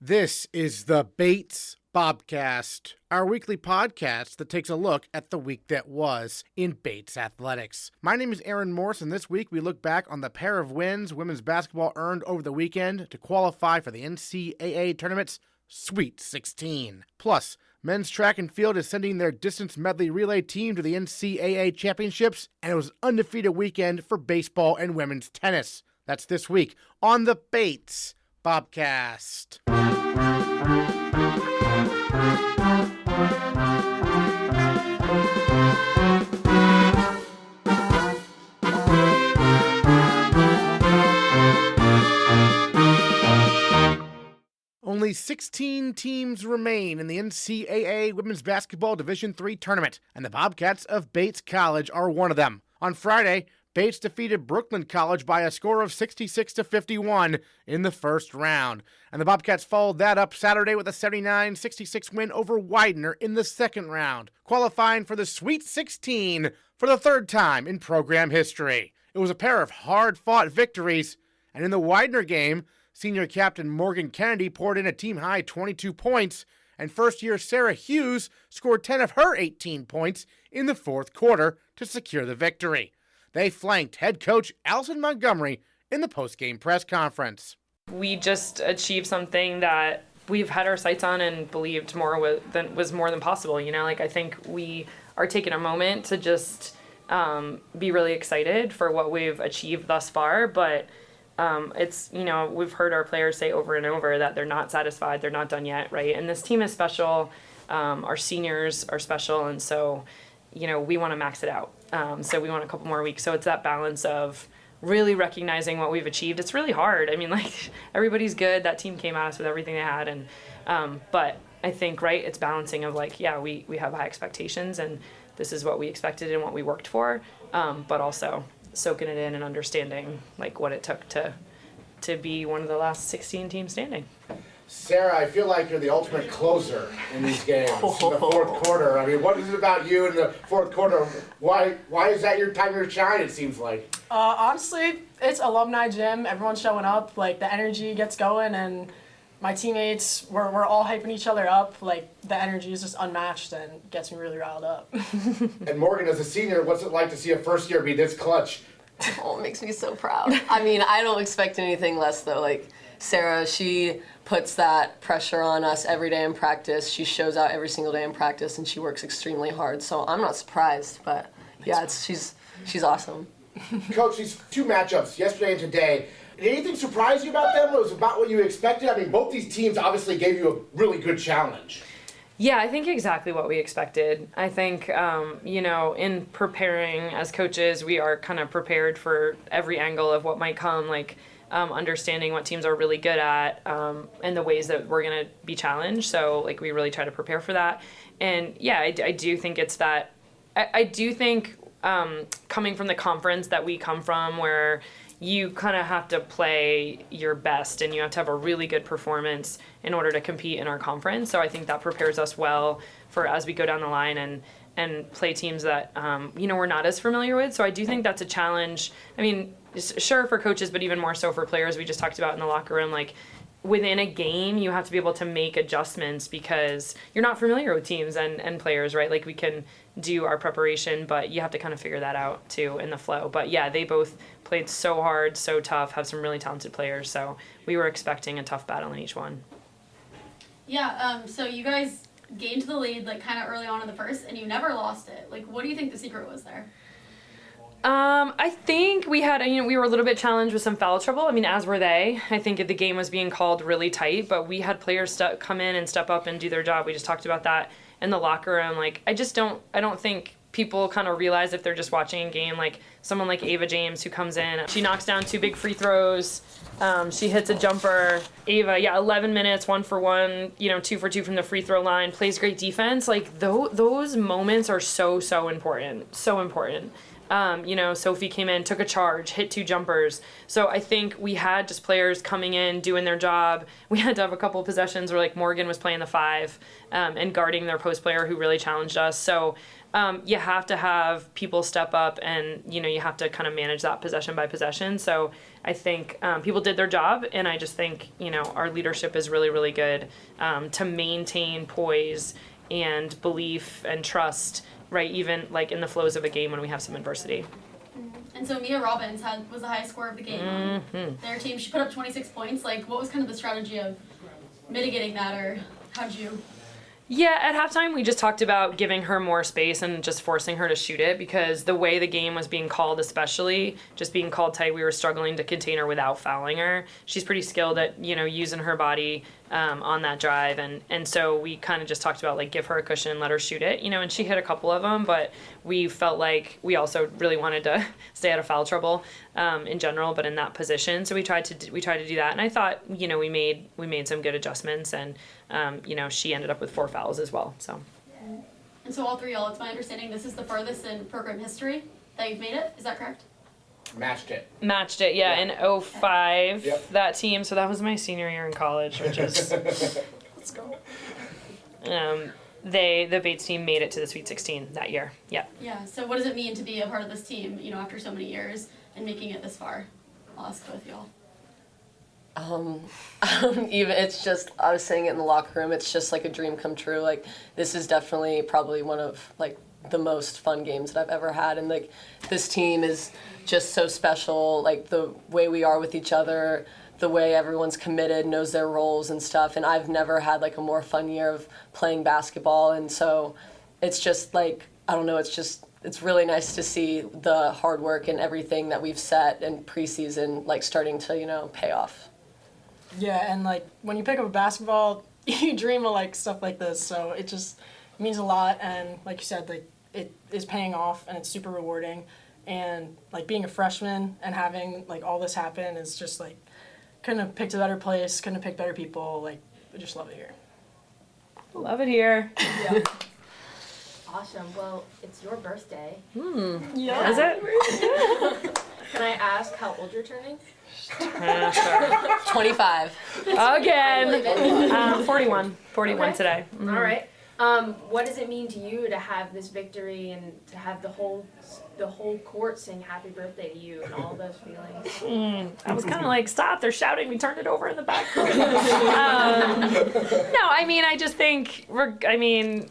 This is the Bates Bobcast, our weekly podcast that takes a look at the week that was in Bates athletics. My name is Aaron Morse, and this week we look back on the pair of wins women's basketball earned over the weekend to qualify for the NCAA tournament's Sweet 16. Plus, men's track and field is sending their Distance Medley Relay team to the NCAA championships, and it was an undefeated weekend for baseball and women's tennis. That's this week on the Bates Bobcast. Only 16 teams remain in the NCAA Women's Basketball Division III tournament, and the Bobcats of Bates College are one of them. On Friday, Bates defeated Brooklyn College by a score of 66-51 in the first round, and the Bobcats followed that up Saturday with a 79-66 win over Widener in the second round, qualifying for the Sweet 16 for the third time in program history. It was a pair of hard-fought victories, and in the Widener game, senior captain Morgan Kennedy poured in a team-high 22 points, and first-year Sarah Hughes scored 10 of her 18 points in the fourth quarter to secure the victory. They flanked head coach Alison Montgomery in the post-game press conference. We just achieved something that we've had our sights on and believed was more than possible. You know, like I think we are taking a moment to just be really excited for what we've achieved thus far, but it's, you know, we've heard our players say over and over that they're not satisfied, they're not done yet, right? And this team is special, our seniors are special, and so, you know, we want to max it out. So we want a couple more weeks. So it's that balance of really recognizing what we've achieved. It's really hard. I mean, like, everybody's good. That team came at us with everything they had, and but I think, right, it's balancing of like, yeah, we have high expectations, and this is what we expected and what we worked for, but also soaking it in and understanding like what it took to be one of the last 16 teams standing. Sarah, I feel like you're the ultimate closer in these games in the fourth quarter. I mean, what is it about you in the fourth quarter? Why is that your time to shine, it seems like? Honestly, it's alumni gym. Everyone's showing up. Like, the energy gets going, and my teammates, we're all hyping each other up. Like, the energy is just unmatched and gets me really riled up. And Morgan, as a senior, what's it like to see a first year be this clutch? Oh, it makes me so proud. I mean, I don't expect anything less, though. Like, Sarah, she puts that pressure on us every day in practice. She shows out every single day in practice, and she works extremely hard. So I'm not surprised, but yeah, she's awesome. Coach, these two matchups, yesterday and today, did anything surprise you about them? Or was it about what you expected? I mean, both these teams obviously gave you a really good challenge. Yeah, I think exactly what we expected. I think, you know, in preparing as coaches, we are kind of prepared for every angle of what might come, like understanding what teams are really good at and the ways that we're going to be challenged. So, like, we really try to prepare for that. And, yeah, I do think it's that – I do think coming from the conference that we come from, where you kind of have to play your best and you have to have a really good performance in order to compete in our conference. So I think that prepares us well for as we go down the line and play teams that, you know, we're not as familiar with. So I do think that's a challenge. I mean, sure for coaches, but even more so for players. We just talked about in the locker room, like, within a game, you have to be able to make adjustments because you're not familiar with teams and players, right? Like, we can do our preparation, but you have to kind of figure that out too in the flow. But yeah, they both played so hard, so tough, have some really talented players. So we were expecting a tough battle in each one. Yeah, so you guys gained the lead like kind of early on in the first, and you never lost it. Like, what do you think the secret was there? I think we had, you know, we were a little bit challenged with some foul trouble. I mean, as were they. I think the game was being called really tight, but we had players come in and step up and do their job. We just talked about that in the locker room. Like, I don't think people kind of realize if they're just watching a game, like someone like Ava James who comes in, she knocks down 2 big free throws, she hits a jumper. Ava, 11 minutes, 1 for 1, you know, 2 for 2 from the free throw line, plays great defense. Like, those moments are so important, so important. Sophie came in, took a charge, hit 2 jumpers. So I think we had just players coming in, doing their job. We had to have a couple of possessions where like Morgan was playing the 5 and guarding their post player who really challenged us. So you have to have people step up and, you have to kind of manage that possession by possession. So I think people did their job, and I just think, our leadership is really, really good to maintain poise and belief and trust, right, even like in the flows of a game when we have some adversity. And so Mia Robbins was the highest scorer of the game on their team. She put up 26 points. Like, what was kind of the strategy of mitigating that, or how'd you? Yeah, at halftime we just talked about giving her more space and just forcing her to shoot it, because the way the game was being called, especially just being called tight, we were struggling to contain her without fouling her. She's pretty skilled at, using her body on that drive, and so we kind of just talked about like give her a cushion, let her shoot it, and she hit a couple of them, but we felt like we also really wanted to stay out of foul trouble in general, but in that position, so we tried to do that, and I thought we made some good adjustments, and she ended up with 4 fouls as well. So. And so all 3 y'all, it's my understanding this is the furthest in program history that you've made it. Is that correct? Matched it, yeah, in 05, Yep. that team. So that was my senior year in college, which is, let's go. the Bates team made it to the Sweet 16 that year. Yeah. Yeah. So what does it mean to be a part of this team, after so many years and making it this far? I'll ask both y'all. It's just, I was saying it in the locker room, it's just like a dream come true. Like, this is definitely probably one of like the most fun games that I've ever had, and like this team is just so special, like the way we are with each other, the way everyone's committed, knows their roles and stuff, and I've never had like a more fun year of playing basketball, and so it's just like, I don't know, it's really nice to see the hard work and everything that we've set in preseason like starting to, pay off. Yeah, and like when you pick up a basketball, you dream of like stuff like this, so it just means a lot, and like you said, like it is paying off and it's super rewarding, and like being a freshman and having like all this happen is just like couldn't have picked a better place, couldn't have picked better people, like I just love it here. Love it here. Yeah. Awesome. Well, it's your birthday. Yeah. Is it? Can I ask how old you're turning? 25. Again. 41 Okay. today. All right. What does it mean to you to have this victory and to have the whole court sing happy birthday to you and all those feelings? I was kind of like, stop, they're shouting, we turned it over in the back. No, I mean, I just think, we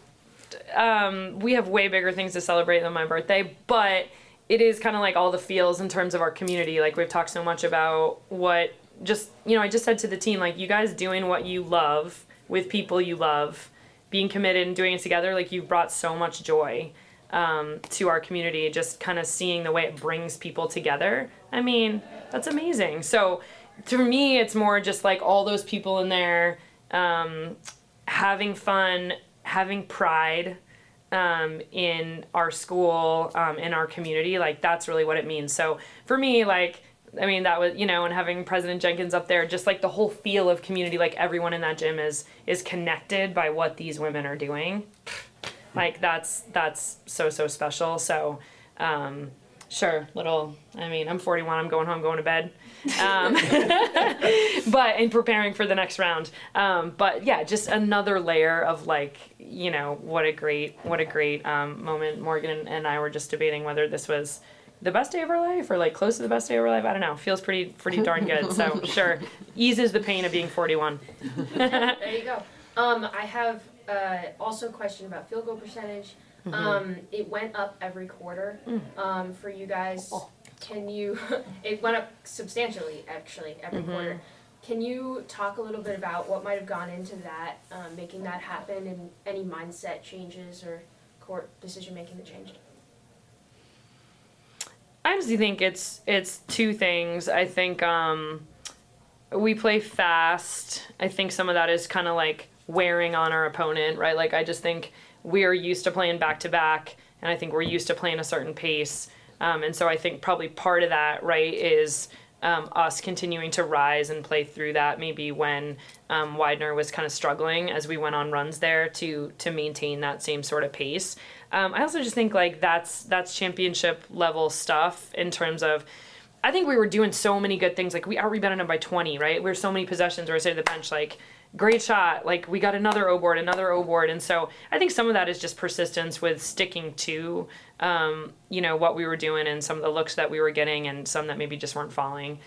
have way bigger things to celebrate than my birthday, but it is kind of like all the feels in terms of our community. Like, we've talked so much about what just, I just said to the team, like, you guys doing what you love with people you love, being committed and doing it together, like, you've brought so much joy to our community, just kind of seeing the way it brings people together. I mean, that's amazing. So to me, it's more just like all those people in there having fun, having pride in our school, in our community. Like, that's really what it means. So for me, like, that was, and having President Jenkins up there, just like the whole feel of community, like everyone in that gym is connected by what these women are doing. Like, that's so special. So, sure, I'm 41, I'm going home, going to bed. But in preparing for the next round. But yeah, just another layer of like, what a great moment. Morgan and I were just debating whether this was the best day of our life or like close to the best day of our life. I don't know. Feels pretty darn good. So sure, eases the pain of being 41. There you go. I have also a question about field goal percentage. It went up every quarter for you guys. It went up substantially, actually, every quarter. Can you talk a little bit about what might have gone into that, making that happen, and any mindset changes or court decision making that changed? I honestly think it's 2 things. I think we play fast. I think some of that is kind of like wearing on our opponent, right? Like, I just think we're used to playing back-to-back, and I think we're used to playing a certain pace. And so I think probably part of that, right, is us continuing to rise and play through that maybe when Widener was kind of struggling as we went on runs there to maintain that same sort of pace. I also just think like that's championship level stuff in terms of, I think we were doing so many good things. Like we out-rebounded them by 20, right? We were so many possessions where I say to the bench, like, great shot. Like we got another O-board. And so I think some of that is just persistence with sticking to, what we were doing and some of the looks that we were getting and some that maybe just weren't falling.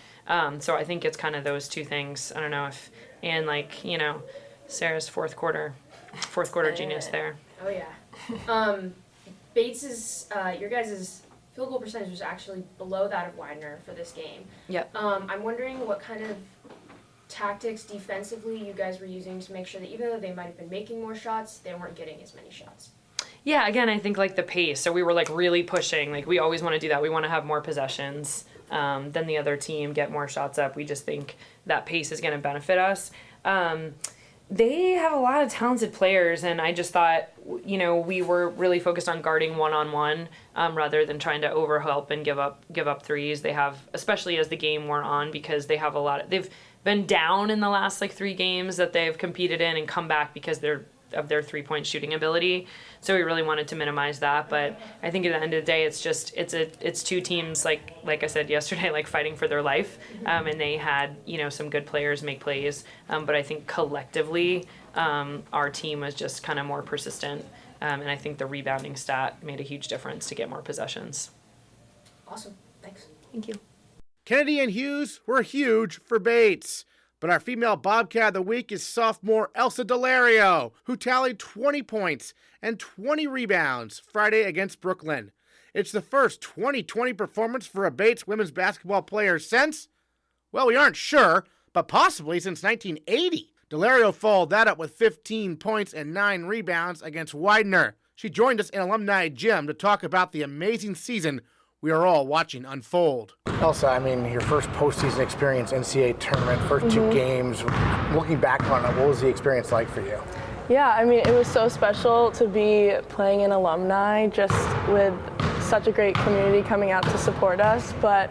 So I think it's kind of those two things. I don't know if, and like, Sarah's fourth quarter genius there. Oh yeah. Bates's, your guys' field goal percentage was actually below that of Widener for this game. Yep. I'm wondering what kind of tactics defensively you guys were using to make sure that even though they might have been making more shots, they weren't getting as many shots. Yeah, again, I think like the pace. So we were like really pushing. Like we always want to do that. We want to have more possessions than the other team, get more shots up. We just think that pace is going to benefit us. They have a lot of talented players, and I just thought, we were really focused on guarding one-on-one rather than trying to overhelp and give up threes. They have, especially as the game wore on, because they have they've been down in the last 3 games that they've competed in and come back because of their 3-point shooting ability. So we really wanted to minimize that. But I think at the end of the day, it's two teams, like I said yesterday, fighting for their life. And they had, some good players make plays. But I think collectively, our team was just kind of more persistent. And I think the rebounding stat made a huge difference to get more possessions. Awesome. Thanks. Thank you. Kennedy and Hughes were huge for Bates. But our female Bobcat of the week is sophomore Elsa Daulerio, who tallied 20 points and 20 rebounds Friday against Brooklyn. It's the first 20-20 performance for a Bates women's basketball player since, well, we aren't sure, but possibly since 1980. Daulerio followed that up with 15 points and 9 rebounds against Widener. She joined us in Alumni Gym to talk about the amazing season we are all watching unfold. Elsa, your first postseason experience, NCAA tournament, first 2 games. Looking back on it, what was the experience like for you? Yeah, it was so special to be playing in Alumni, just with such a great community coming out to support us. But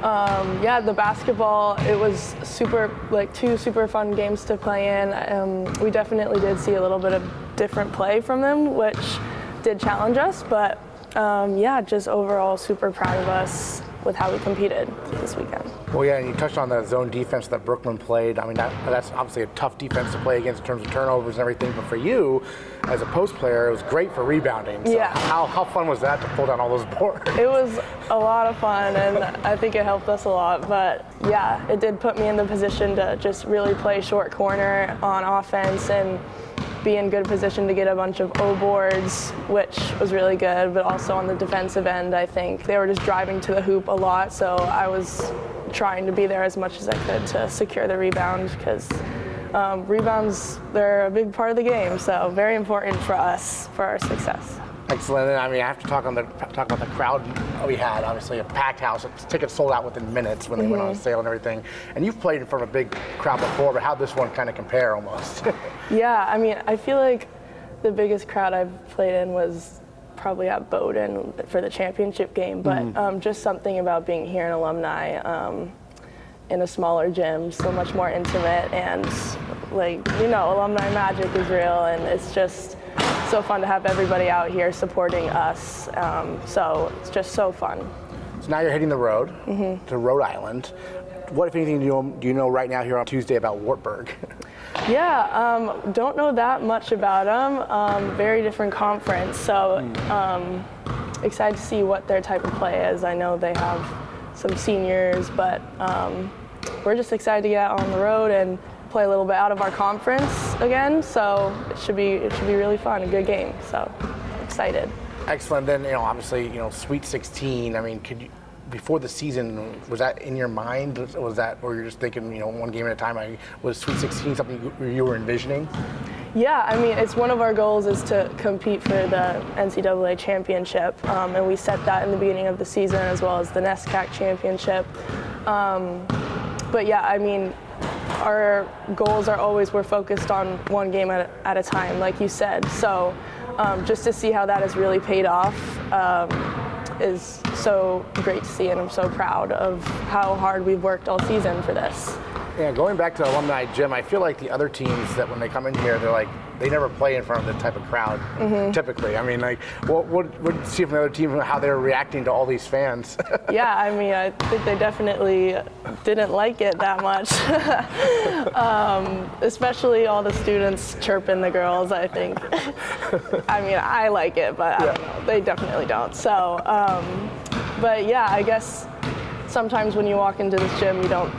the basketball, it was super, 2 super fun games to play in. We definitely did see a little bit of different play from them, which did challenge us, but just overall super proud of us with how we competed this weekend. Well, yeah, and you touched on the zone defense that Brooklyn played. That's obviously a tough defense to play against in terms of turnovers and everything, but for you, as a post player, it was great for rebounding. So yeah. How fun was that to pull down all those boards? It was a lot of fun, and I think it helped us a lot, but yeah, it did put me in the position to just really play short corner on offense and be in good position to get a bunch of O-boards, which was really good, but also on the defensive end, I think they were just driving to the hoop a lot, so I was trying to be there as much as I could to secure the rebound, because rebounds, they're a big part of the game, so very important for us, for our success. Excellent. And I have to talk about the crowd we had. Obviously, a packed house. Tickets sold out within minutes when they went on sale and everything. And you've played in front of a big crowd before, but how'd this one kind of compare almost? Yeah, I feel like the biggest crowd I've played in was probably at Bowdoin for the championship game, but just something about being here in Alumni in a smaller gym, so much more intimate, and alumni magic is real, and it's just so fun to have everybody out here supporting us. So it's just so fun. So now you're hitting the road to Rhode Island. What, if anything, do you know right now here on Tuesday about Wartburg? Yeah, don't know that much about them. Very different conference, so excited to see what their type of play is. I know they have some seniors, but we're just excited to get out on the road and play a little bit out of our conference again, so it should be really fun, a good game, so excited. Excellent. Then, obviously, Sweet 16, could you, before the season, was that in your mind? Was that, or you're just thinking, one game at a time? Was Sweet 16 something you were envisioning? Yeah, it's one of our goals is to compete for the NCAA championship, and we set that in the beginning of the season as well as the NESCAC championship. But yeah, our goals are always, we're focused on one game at a time, like you said. So just to see how that has really paid off, is so great to see, and I'm so proud of how hard we've worked all season for this. Yeah, going back to Alumni Gym, I feel like the other teams that when they come in here, they're like, they never play in front of this type of crowd, typically. I mean, like, what see from the other team how they're reacting to all these fans? Yeah, I mean, I think they definitely didn't like it that much. Especially all the students chirping the girls, I think. I mean, I like it, but I don't know, they definitely don't. So, but yeah, I guess sometimes when you walk into this gym, you don't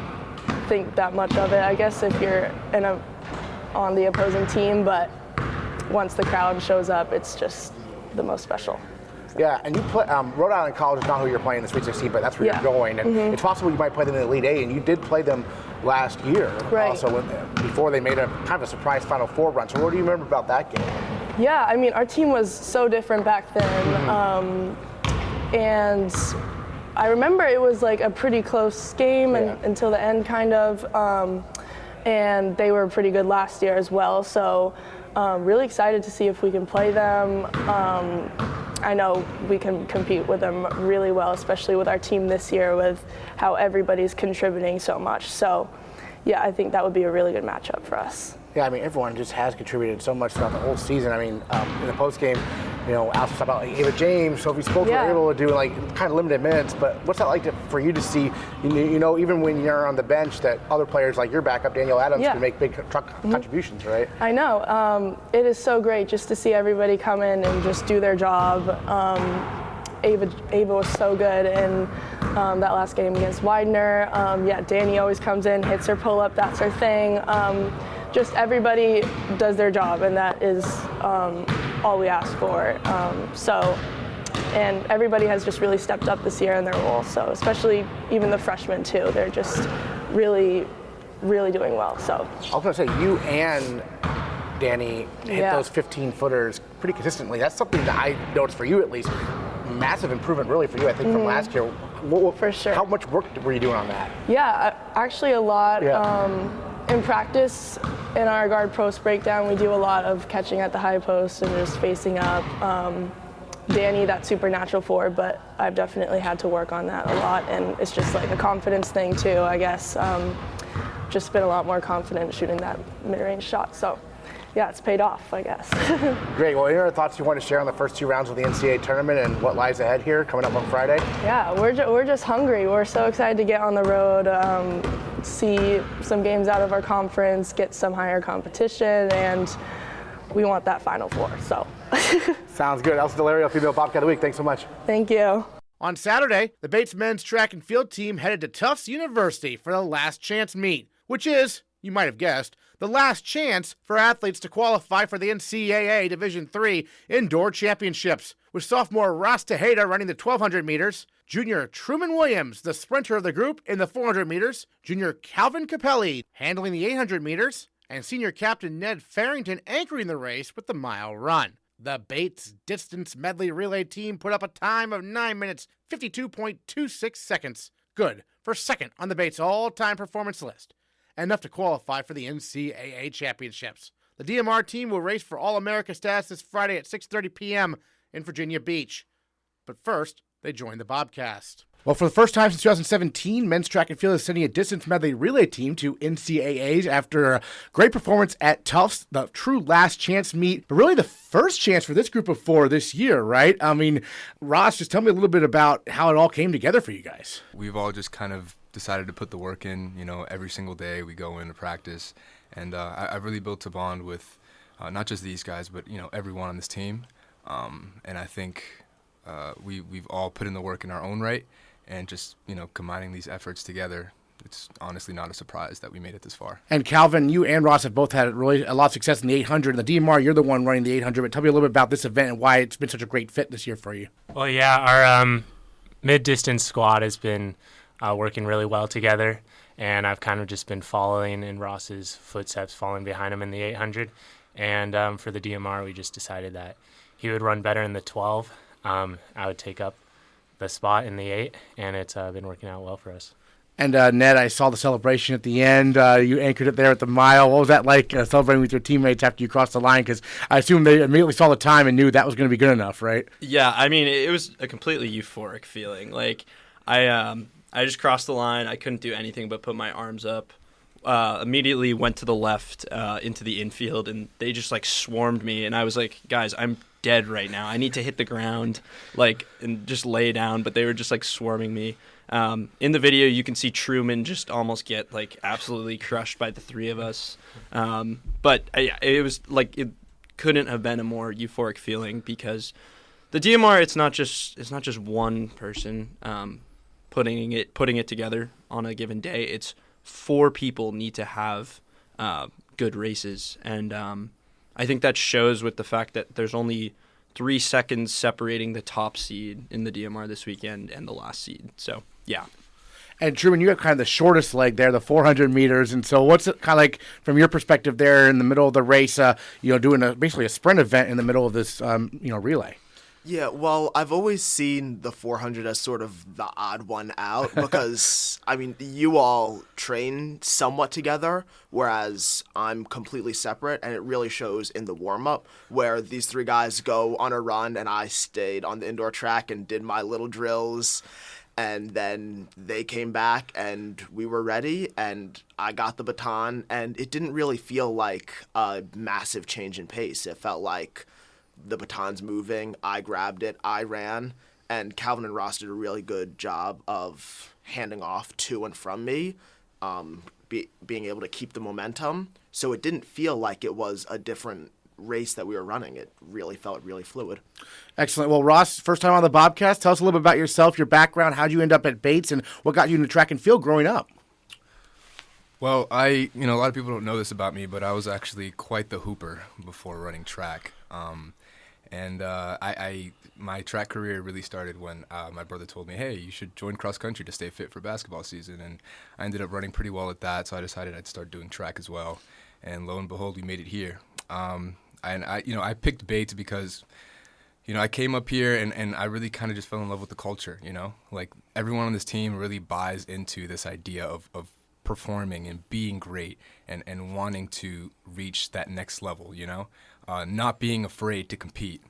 think that much of it, I guess, if you're on the opposing team, but once the crowd shows up, it's just the most special. So. Yeah, and you play Rhode Island College is not who you're playing in the Sweet 16, but that's where you're going, and it's possible you might play them in the Elite Eight, and you did play them last year, also before they made a kind of a surprise Final Four run. So what do you remember about that game? Yeah, I mean, our team was so different back then, and I remember it was like a pretty close game until the end, kind of, and they were pretty good last year as well. So really excited to see if we can play them. I know we can compete with them really well, especially with our team this year with how everybody's contributing so much. So yeah, I think that would be a really good matchup for us. Yeah, I mean, everyone just has contributed so much throughout the whole season. I mean, in the postgame, you know, Alison talked about like, Ava James, Sophie Spoke were able to do like kind of limited minutes, but what's that like for you to see, you know, even when you're on the bench, that other players like your backup, Danielle Adams, can make big contributions, right? I know. It is so great just to see everybody come in and just do their job. Ava was so good in that last game against Widener. Danny always comes in, hits her pull-up, that's her thing. Just everybody does their job, and that is all we ask for. And everybody has just really stepped up this year in their role, so especially even the freshmen too. They're just really, really doing well. So I was going to say, you and Danny hit those 15-footers pretty consistently. That's something that I noticed for you at least. Massive improvement really for you, I think, from last year. For sure. How much work were you doing on that? Yeah, actually a lot. In practice, in our guard post breakdown, we do a lot of catching at the high post and just facing up. Danny, that's supernatural for, but I've definitely had to work on that a lot, and it's just like a confidence thing too, I guess. Just been a lot more confident shooting that mid-range shot, so yeah, it's paid off, I guess. Great. Well, any other thoughts you want to share on the first two rounds of the NCAA tournament and what lies ahead here coming up on Friday? Yeah, we're just hungry. We're so excited to get on the road, see some games out of our conference, get some higher competition, and we want that Final Four. So. Sounds good. Elsa Daulerio, Female Bobcat of the Week. Thanks so much. Thank you. On Saturday, the Bates men's track and field team headed to Tufts University for the last chance meet, which is, you might have guessed, the last chance for athletes to qualify for the NCAA Division III Indoor Championships, with sophomore Ross Tejeda running the 1,200 meters, junior Truman Williams, the sprinter of the group, in the 400 meters, junior Calvin Capelle handling the 800 meters, and senior captain Ned Farrington anchoring the race with the mile run. The Bates Distance Medley Relay team put up a time of 9 minutes, 52.26 seconds. Good for second on the Bates all-time performance list. Enough to qualify for the NCAA championships. The DMR team will race for All-America status this Friday at 6:30 p.m. in Virginia Beach. But first, they join the Bobcast. Well, for the first time since 2017, men's track and field is sending a distance medley relay team to NCAAs after a great performance at Tufts, the true last chance meet, but really the first chance for this group of four this year, right? I mean, Ross, just tell me a little bit about how it all came together for you guys. We've all just kind of decided to put the work in, every single day we go into practice, and I've really built a bond with not just these guys, but everyone on this team, and I think we've all put in the work in our own right, and just combining these efforts together, it's honestly not a surprise that we made it this far. And Calvin, you and Ross have both had really a lot of success in the 800. In the DMR, you're the one running the 800, but tell me a little bit about this event and why it's been such a great fit this year for you. Well, yeah, our mid-distance squad has been working really well together, and I've kind of just been following in Ross's footsteps, following behind him in the 800. And for the DMR, we just decided that he would run better in the 12. I would take up the spot in the 8, and it's been working out well for us. And Ned, I saw the celebration at the end. You anchored it there at the mile. What was that like, celebrating with your teammates after you crossed the line? Because I assume they immediately saw the time and knew that was going to be good enough, right? Yeah, I mean, it was a completely euphoric feeling. Like, I just crossed the line. I couldn't do anything but put my arms up. Immediately went to the left into the infield, and they just, like, swarmed me. And I was like, guys, I'm dead right now. I need to hit the ground, like, and just lay down. But they were just, like, swarming me. In the video, you can see Truman just almost get, like, absolutely crushed by the three of us. But it was, like, it couldn't have been a more euphoric feeling, because the DMR, it's not just one person putting it together on a given day. It's 4 people need to have good races. And I think that shows with the fact that there's only 3 seconds separating the top seed in the DMR this weekend and the last seed. So, yeah. And Truman, you have kind of the shortest leg there, the 400 meters. And so what's it kind of like from your perspective there in the middle of the race, doing basically a sprint event in the middle of this, relay? Yeah, well, I've always seen the 400 as sort of the odd one out because, I mean, you all train somewhat together, whereas I'm completely separate, and it really shows in the warm-up where these 3 guys go on a run and I stayed on the indoor track and did my little drills, and then they came back and we were ready and I got the baton, and it didn't really feel like a massive change in pace. It felt like the baton's moving, I grabbed it, I ran, and Calvin and Ross did a really good job of handing off to and from me, being able to keep the momentum. So it didn't feel like it was a different race that we were running. It really felt really fluid. Excellent. Well, Ross, first time on the Bobcast. Tell us a little bit about yourself, your background, how'd you end up at Bates, and what got you into track and field growing up? Well, a lot of people don't know this about me, but I was actually quite the hooper before running track. My track career really started when my brother told me, hey, you should join cross country to stay fit for basketball season. And I ended up running pretty well at that, so I decided I'd start doing track as well. And lo and behold, we made it here. I picked Bates because, I came up here and I really kind of just fell in love with the culture, Like, everyone on this team really buys into this idea of performing and being great and wanting to reach that next level, not being afraid to compete.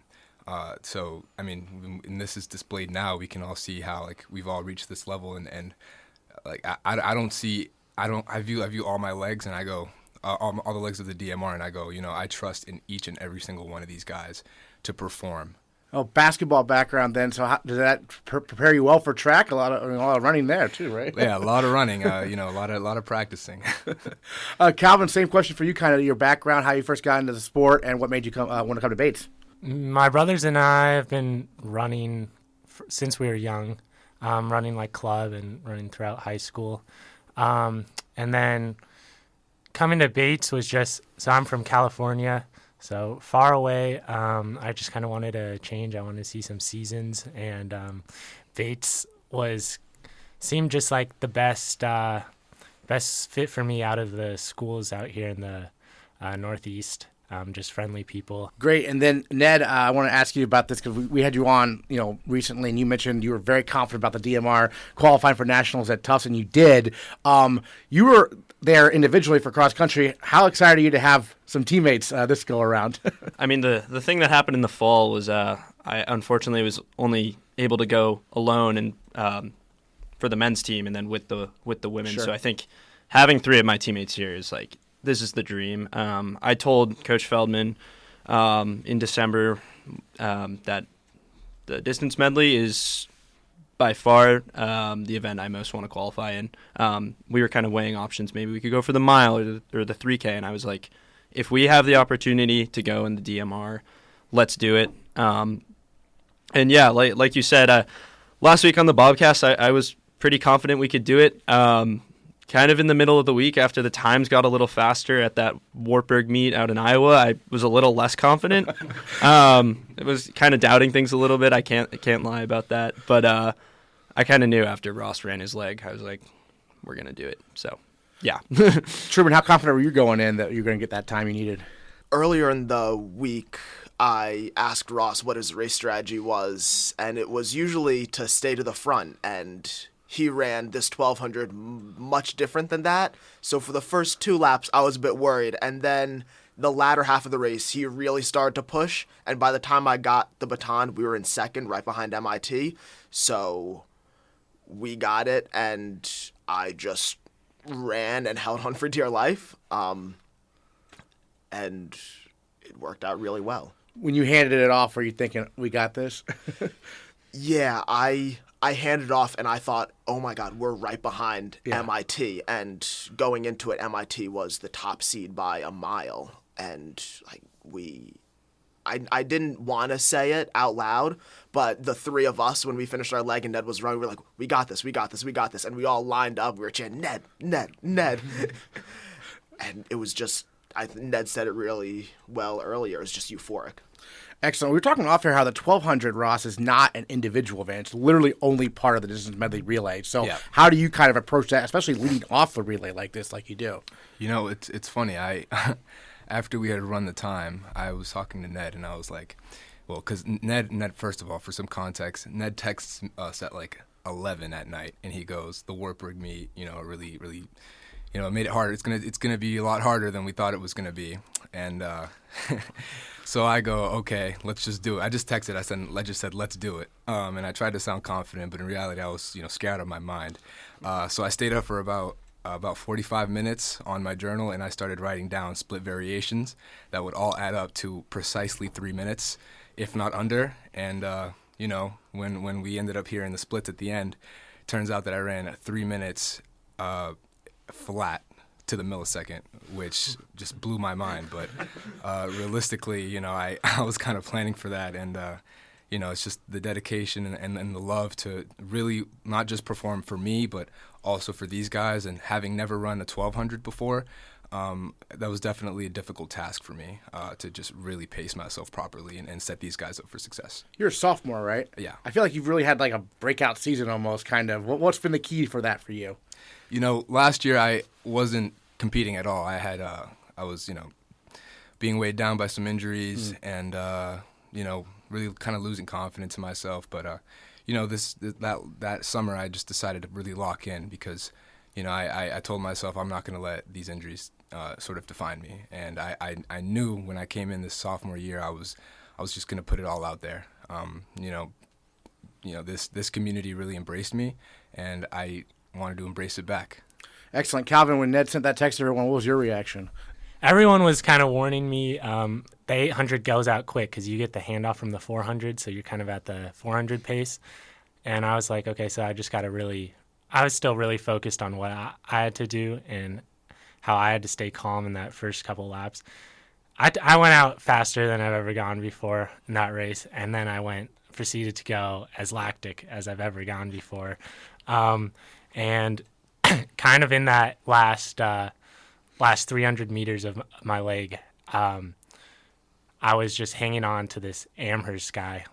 So, I mean, and this is displayed now, we can all see how, like, we've all reached this level and I view all my legs and I go, all the legs of the DMR and I go, I trust in each and every single one of these guys to perform. Oh, basketball background then. So does that prepare you well for track? A lot of running there too, right? Yeah, a lot of running. A lot of practicing. Calvin, same question for you. Kind of your background, how you first got into the sport, and what made you want to come to Bates. My brothers and I have been running since we were young, running like club and running throughout high school, and then coming to Bates was just so I'm from California. So far away, I just kind of wanted a change. I wanted to see some seasons, and Bates seemed just like the best fit for me out of the schools out here in the Northeast. Just friendly people. Great. And then Ned, I want to ask you about this because we had you on, recently, and you mentioned you were very confident about the DMR qualifying for nationals at Tufts, and you did. You were there individually for cross country. How excited are you to have some teammates this go around? I mean, the thing that happened in the fall was I unfortunately was only able to go alone and for the men's team, and then with the women. Sure. So I think having 3 of my teammates here is like, this is the dream. I told Coach Feldman in December that the distance medley is by far the event I most want to qualify in. We were kind of weighing options. Maybe we could go for the mile or the 3K, and I was like, if we have the opportunity to go in the DMR, let's do it. And yeah, like you said, last week on the Bobcast, I was pretty confident we could do it. Kind of in the middle of the week after the times got a little faster at that Wartburg meet out in Iowa, I was a little less confident. It was kind of doubting things a little bit. I can't lie about that. But I kind of knew after Ross ran his leg, I was like, we're going to do it. So, yeah. Truman, how confident were you going in that you're going to get that time you needed? Earlier in the week, I asked Ross what his race strategy was, and it was usually to stay to the front, and he ran this 1200 much different than that. So for the first 2 laps, I was a bit worried. And then the latter half of the race, he really started to push. And by the time I got the baton, we were in second, right behind MIT. So we got it, and I just ran and held on for dear life. And it worked out really well. When you handed it off, were you thinking, we got this? Yeah, I handed it off and I thought, oh my God, we're right behind MIT. And going into it, MIT was the top seed by a mile. And I didn't want to say it out loud, but the 3 of us, when we finished our leg and Ned was running, we were like, we got this, we got this, we got this. And we all lined up. We were chanting, Ned, Ned, Ned. And it was just, Ned said it really well earlier, it was just euphoric. Excellent. We were talking off here how the 1200, Ross, is not an individual event. It's literally only part of the Distance Medley Relay. So how do you kind of approach that, especially leading off the relay like this, like you do? You know, it's funny. After we had run the time, I was talking to Ned, and I was like, well, because Ned, first of all, for some context, Ned texts us at like 11 at night, and he goes, the warp rig meet, really, really, it made it harder. It's gonna be a lot harder than we thought it was gonna be, and so I go, okay, let's just do it. I just texted. I just said, let's do it. And I tried to sound confident, but in reality, I was, scared out of my mind. So I stayed up for about 45 minutes on my journal, and I started writing down split variations that would all add up to precisely 3 minutes, if not under. And when we ended up here in the splits at the end, turns out that I ran at 3 minutes flat to the millisecond, which just blew my mind. But realistically, I was kind of planning for that, and it's just the dedication and the love to really not just perform for me, but also for these guys. And having never run a 1200 before, that was definitely a difficult task for me to just really pace myself properly and set these guys up for success. You're a sophomore, right? Yeah. I feel like you've really had like a breakout season almost, kind of. What's been the key for that for you? Last year I wasn't competing at all. I was, being weighed down by some injuries and, really kind of losing confidence in myself. But, that summer I just decided to really lock in because, I told myself I'm not going to let these injuries sort of define me. And I knew when I came in this sophomore year, I was just going to put it all out there. This community really embraced me, and I wanted to embrace it back. Excellent. Calvin, when Ned sent that text to everyone, what was your reaction? Everyone was kind of warning me. The 800 goes out quick because you get the handoff from the 400, so you're kind of at the 400 pace. And I was like, okay, so I just got to I was still really focused on what I had to do and how I had to stay calm in that first couple laps. I went out faster than I've ever gone before in that race, and then proceeded to go as lactic as I've ever gone before. And kind of in that last 300 meters of my leg, I was just hanging on to this Amherst guy.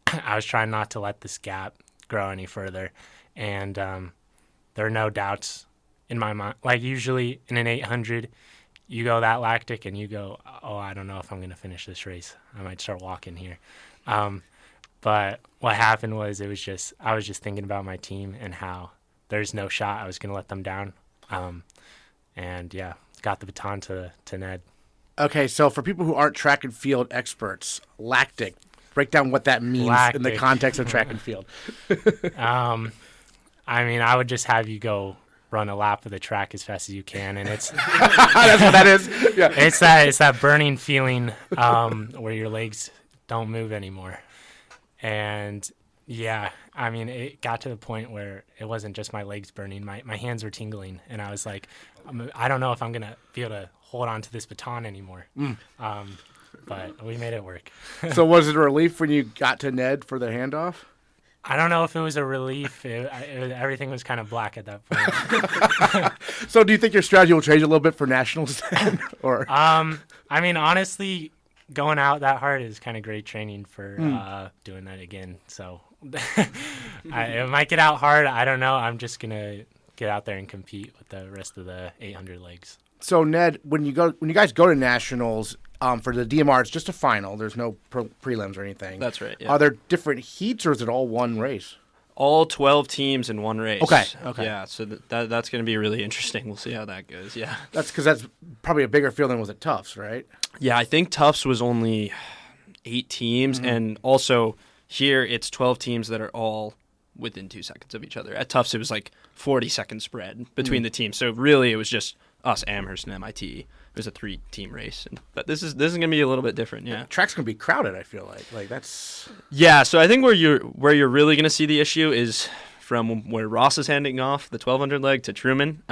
I was trying not to let this gap grow any further, and there are no doubts in my mind. Like usually in an 800, you go that lactic and you go, oh, I don't know if I'm going to finish this race. I might start walking here. But what happened was I was just thinking about my team and how there's no shot I was going to let them down. And yeah, got the baton to Ned. Okay, so for people who aren't track and field experts, lactic, break down what that means in the context of track and field. I would just have you go run a lap of the track as fast as you can, and it's that's what that is. Yeah. It's that burning feeling where your legs don't move anymore. And yeah, it got to the point where it wasn't just my legs burning, my hands were tingling, and I was like, I don't know if I'm gonna be able to hold on to this baton anymore. But we made it work. So was it a relief when you got to Ned for the handoff? I don't know if it was a relief. Everything was kind of black at that point. So do you think your strategy will change a little bit for nationals then? Or honestly, going out that hard is kind of great training for doing that again. So it might get out hard. I don't know. I'm just going to get out there and compete with the rest of the 800 legs. So Ned, when you guys go to nationals, for the DMR, it's just a final. There's no prelims or anything. That's right. Yeah. Are there different heats, or is it all one race? all 12 teams in one race. Okay. Yeah, so that's going to be really interesting. We'll see how that goes, yeah. That's because that's probably a bigger field than was at Tufts, right? Yeah, I think Tufts was only 8 teams, and also here it's 12 teams that are all within 2 seconds of each other. At Tufts, it was like 40-second spread between the teams. So really, it was just us, Amherst, and MIT. It was a 3-team race, but this is going to be a little bit different. Yeah, The track's going to be crowded. I feel like that's. Yeah, so I think where you're really going to see the issue is from where Ross is handing off the 1200 leg to Truman.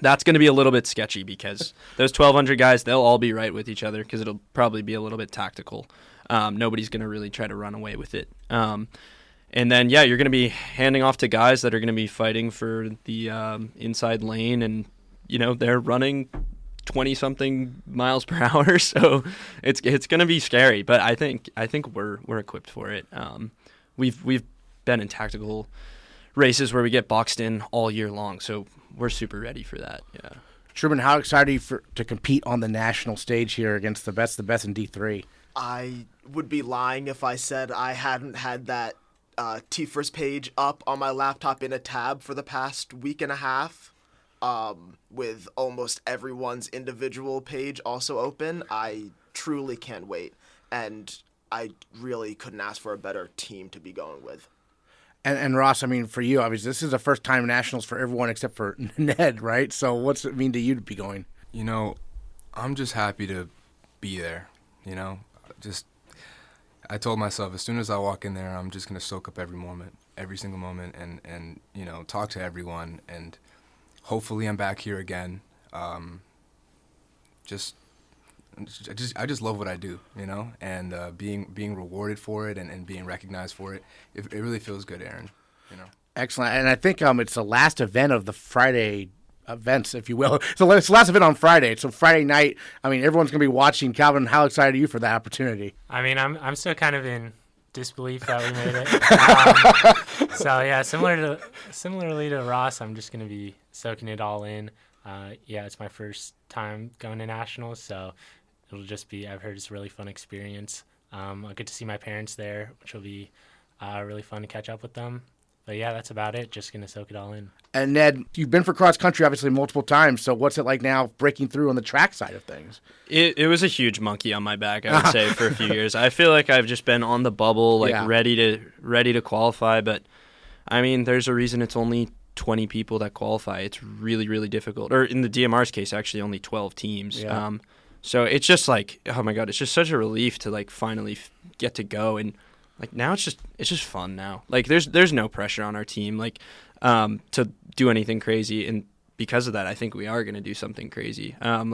That's going to be a little bit sketchy because those 1200 guys, they'll all be right with each other because it'll probably be a little bit tactical. Nobody's going to really try to run away with it. And then, yeah, you're going to be handing off to guys that are going to be fighting for the inside lane, and, they're running 20-something miles per hour, so it's going to be scary. But I think we're equipped for it. We've been in tactical races where we get boxed in all year long, so we're super ready for that. Yeah. Truman, how excited are you to compete on the national stage here against the best in D3? I would be lying if I said I hadn't had that T-First page up on my laptop in a tab for the past week and a half, with almost everyone's individual page also open. I truly can't wait, and I really couldn't ask for a better team to be going with. And Ross, I mean, for you, obviously, this is the first time nationals for everyone except for Ned, right? So what's it mean to you to be going? I'm just happy to be there, I told myself as soon as I walk in there, I'm just going to soak up every single moment, and talk to everyone, and hopefully I'm back here again. I just love what I do, and being rewarded for it and being recognized for it. It really feels good, Aaron. Excellent. And I think it's the last event of the Friday events, if you will. So it's the last event on Friday. So Friday night, everyone's going to be watching. Calvin, how excited are you for that opportunity? I'm still kind of in disbelief that we made it. So yeah, similarly to Ross, I'm just going to be soaking it all in. It's my first time going to nationals, so it'll just be, I've heard it's a really fun experience. I'll get to see my parents there, which will be really fun to catch up with them. But yeah, that's about it. Just going to soak it all in. And Ned, you've been for cross country obviously multiple times. So what's it like now breaking through on the track side of things? It was a huge monkey on my back, I would say, for a few years. I feel like I've just been on the bubble, ready to qualify. But there's a reason it's only 20 people that qualify. It's really, really difficult. Or in the DMR's case, actually only 12 teams. Yeah. So it's just like, oh my God, it's just such a relief to finally get to go. And now it's just fun now. There's no pressure on our team to do anything crazy, and because of that, I think we are going to do something crazy. I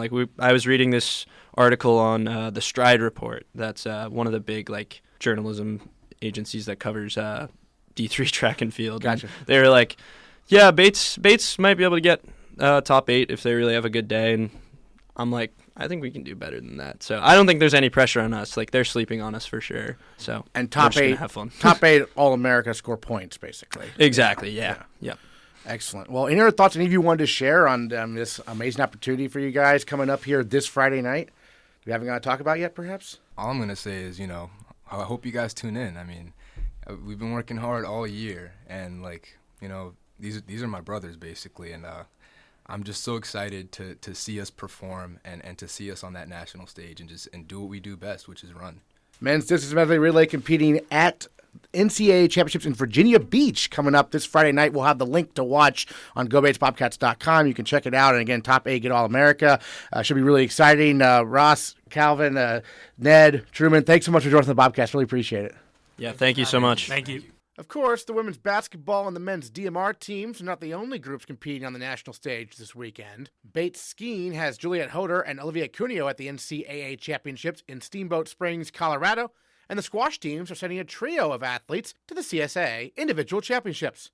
was reading this article on the Stride Report. That's one of the big journalism agencies that covers D3 track and field. Gotcha. And they were like, yeah, Bates might be able to get top 8 if they really have a good day, and I'm like, I think we can do better than that. So I don't think there's any pressure on us. They're sleeping on us for sure. So and top 8, have fun. Top 8 All America score points basically. Exactly. Yeah. Yep. Excellent. Well, any other thoughts any of you wanted to share on this amazing opportunity for you guys coming up here this Friday night? Do we haven't got to talk about yet, perhaps? All I'm gonna say is, I hope you guys tune in. We've been working hard all year, and these are my brothers basically, and I'm just so excited to see us perform and to see us on that national stage and do what we do best, which is run. Men's Distance Medley Relay competing at NCAA Championships in Virginia Beach coming up this Friday night. We'll have the link to watch on GoBatesBobcats.com. You can check it out. And again, top 8 get All-America. Should be really exciting. Ross, Calvin, Ned, Truman, thanks so much for joining the Bobcast. Really appreciate it. Yeah, thank you so much. Thank you. Of course, the women's basketball and the men's DMR teams are not the only groups competing on the national stage this weekend. Bates skiing has Juliet Hoder and Olivia Cuneo at the NCAA Championships in Steamboat Springs, Colorado, and the squash teams are sending a trio of athletes to the CSA Individual Championships.